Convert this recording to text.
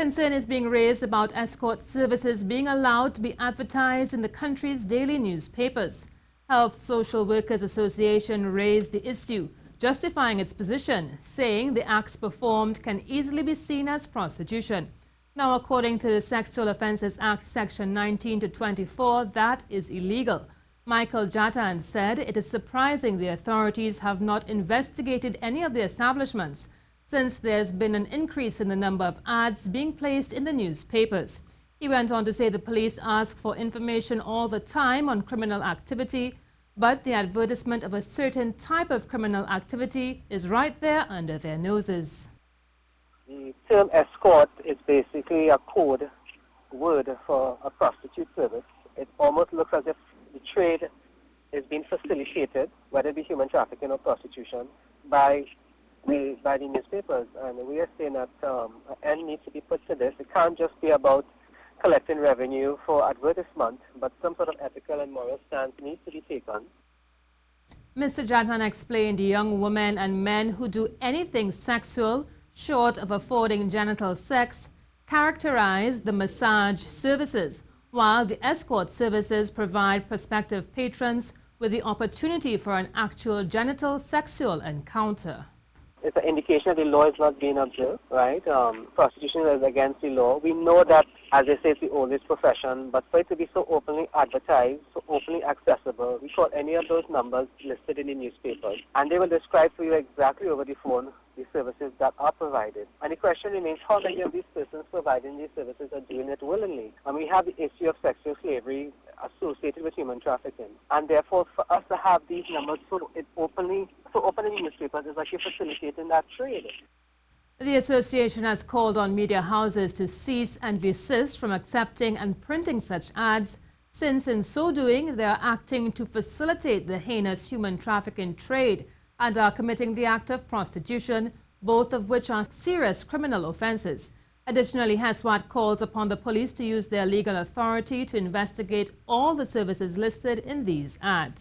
Concern is being raised about escort services being allowed to be advertised in the country's daily newspapers. Health Social Workers Association raised the issue, justifying its position, saying the acts performed can easily be seen as prostitution. Now, according to the Sexual Offences Act Section 19 to 24, that is illegal. Michael Jatan said it is surprising the authorities have not investigated any of the establishments, since there's been an increase in the number of ads being placed in the newspapers. He went on to say the police ask for information all the time on criminal activity, but the advertisement of a certain type of criminal activity is right there under their noses. The term escort is basically a code word for a prostitute service. It almost looks as if the trade is being facilitated, whether it be human trafficking or prostitution, by the newspapers, and we are saying that an end needs to be put to this. It can't just be about collecting revenue for advertisement, but some sort of ethical and moral stance needs to be taken. Mr. Jatan explained young women and men who do anything sexual short of affording genital sex characterize the massage services, while the escort services provide prospective patrons with the opportunity for an actual genital sexual encounter. It's an indication that the law is not being observed, right? Prostitution is against the law. We know that, as they say, it's the oldest profession, but for it to be so openly advertised, so openly accessible, we call any of those numbers listed in the newspapers, and they will describe for you exactly over the phone the services that are provided. And the question remains, how many of these persons providing these services are doing it willingly? And we have the issue of sexual slavery associated with human trafficking. And therefore, for us to have these numbers so open in the newspapers is actually facilitating that trade. The association has called on media houses to cease and desist from accepting and printing such ads, since in so doing they are acting to facilitate the heinous human trafficking trade and are committing the act of prostitution, both of which are serious criminal offenses. Additionally, Escort calls upon the police to use their legal authority to investigate all the services listed in these ads.